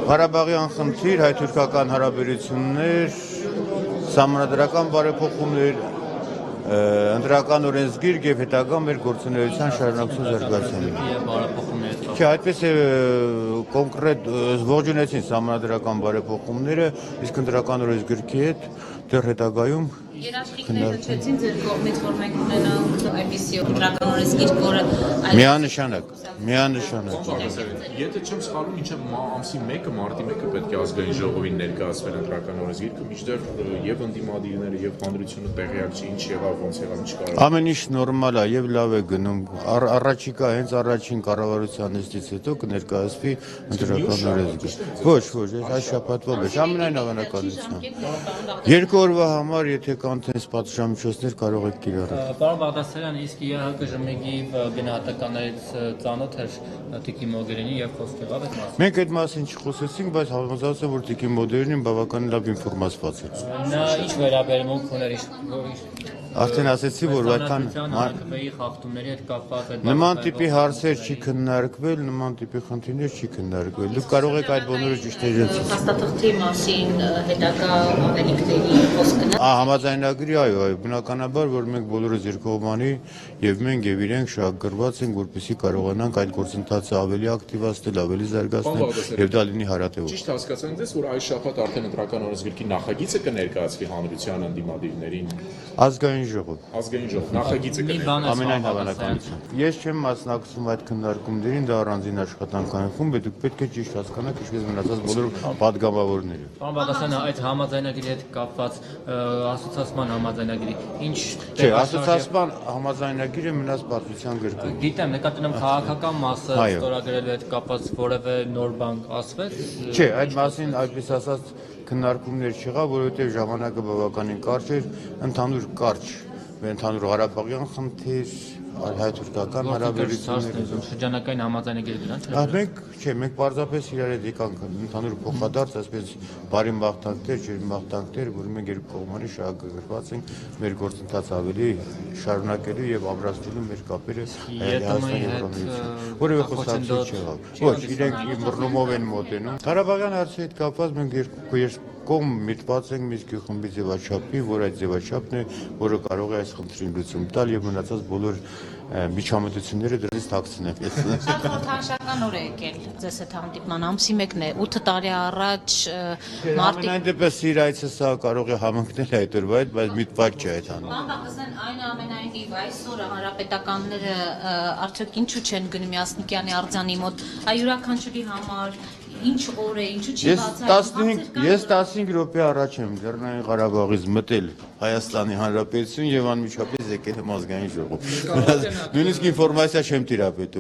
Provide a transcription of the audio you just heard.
Ղարաբաղյան խնդիր, հայ-թուրքական հարաբերություններ, սահմանադրական բարեփոխումներ, ընտրական օրենսգիր եւ հետագա մեր գործունեության շարունակություն զարգացումը։ Չէ, այդպես է կոնկրետ ողջունեցին սահմանադրական բարեփոխումները, իսկ ընտրական օրենսգրքի հետ դեռ հետագայում Երաշխիքներ հնչեցին ձեր կողմից, որ մենք ունենանք այնպիսի ընտրական օրենսգիրք, որը միանշանակ։ Եթե չեմ սխալվում, մինչև ամսի 1-ը, մարտի 1-ը պետք է ազգային ժողովին ներկայացվեն ընտրական օրենսգիրքը, մինչդեռ եւ ընդդիմադիրները եւ հանրությունը տեղյակ չի, ինչ եղավ, ոնց եղավ, ինչ կարող։ Ամեն ինչ նորմալ է եւ լավ է գնում։ Առաջիկա հենց առաջին կառավարության նիստից հետո կներկայացվի ընտրական օրենսգիր։ Ոչ, այս շաբաթվա մեջ ամենայն հավանականությամբ։ 2 օրվա համար, եթե կան տես պատժամիջոցներ, կարող եք կիրառել։ Պարոն Բաղդասարյան, իսկ ԵՀԿ ԺՄԳ-ի գնահատականներից ծանոթ էր Տիկին Մոգերինի եւ խոսք եղավ այդ մասին։ Մենք այդ մասին չխոսեցինք, բայց համոզված եմ, որ Տիկին Մոգերինին բավականին լավ ինֆորմացված է։ Նա ինչ վերաբերմունք ուներ Արդեն ասեցի, որ այդքան ՀԿԲ-ի խախտումների հետ կապված այդ նման տիպի հարցեր չի քննարկվել, նման տիպի խնդիրներ չի քննարկվել։ Դուք կարող եք այդ բոլորը ճիշտել իրենց։ Փաստաթղթի մասին հետագա անելիքների խոսքն է։ Համաձայնագրի, այո, բնականաբար, որ մենք բոլորս երկկողմանի եւ մենք եւ իրենք շահագրգռված ենք, որպեսզի կարողանանք այդ գործընթացը ավելի ակտիվացնել, ավելի զարգացնել եւ դա լինի հարատեվով։ Ճիշտ հասկացանք ձեզ, որ այս շաբաթ արդեն ընտրական օրենսգրքի նախագիծը կներկայացվի հանրության ընդդիմադիրներին։ Ազգային ժողով։ Նախագիծը կներկայացվի։ Ամենայն հավանականությամբ։ Ես չեմ մասնակցում այդ քննարկումներին, դա առանձին աշխատանքային խումբ է, դուք պետք է ճիշտ հասկանաք, ինչպես մնացած բոլոր պատգամավորները։ Պարոն Բաղդասարյան, այդ համաձայնագրի հետ կապված ասոցիացիան համաձայնագրի ինչ Չէ, ասոցիացիան համաձայնագիրը մնաց պատմության գրքում։ Գիտեմ, նկատի ունեմ քաղաքական մասը ստորագրելու հետ կապված որևէ նոր բան ասվեց։ Չէ, այդ մասին այդպես ասած քննարկումներ չեղավ, որովհետև ժամանակը բավականին կարճ էր, ընդհանուր կարճ, ընդհանուր Ղարաբաղյան խնդիր, հայ-թուրքական հարաբերություններ, շրջանակային համաձայնագիր դրան չէ։ Մենք պարզապես իրար հետ եկանք ընդհանուր փոխադարձ, այսպես բարին մաղթանքներ, ջերմ մաղթանքներ, որ մենք երկկողմանի շահագրգռված ենք մեր գործընթացը ավելի շարունակելու եւ ամրացնելու մեր կապերը Հայաստանի հետ։ Որևէ խոսակցություն չեղավ։ Ոչ, իրենք մռնումով են մոտենում։ Ղարաբաղյան հարցի հետ կապված մենք կողմ միտված ենք մի խմբի ձևաչափի, որ այդ ձևաչափն է, որը կարող է այս խնդրին լուծում տալ եւ մնացած բոլոր միջամտությունները դրանից թաքցնել։ Շատ խորհրդանշական օր է եկել ձեզ հետ հանդիպման ամսի 1-ն է, 8 տարի առաջ մարտի։ Ամենայն դեպս սիրայցը սա կարող է համընկնել այդ օրվա հետ, բայց միտված չէ այդ հանում։ Պարոն Բաղդասարյան, այնուամենայնիվ այսօր հանրապետականները արդյոք ինչու չեն գնում Միասնիկյանի արձանի մոտ, յուրաքանչյուրի համար ինչ օր է, ինչու չի բացառում։ Ես 15 րոպե առաջ եմ Լեռնային Ղարաբաղից մտել Հայաստանի Հանրապետություն եւ անմիջապես եկել եմ ազգային ժողով։ Նույնիսկ ինֆորմացիա չեմ տիրապետում։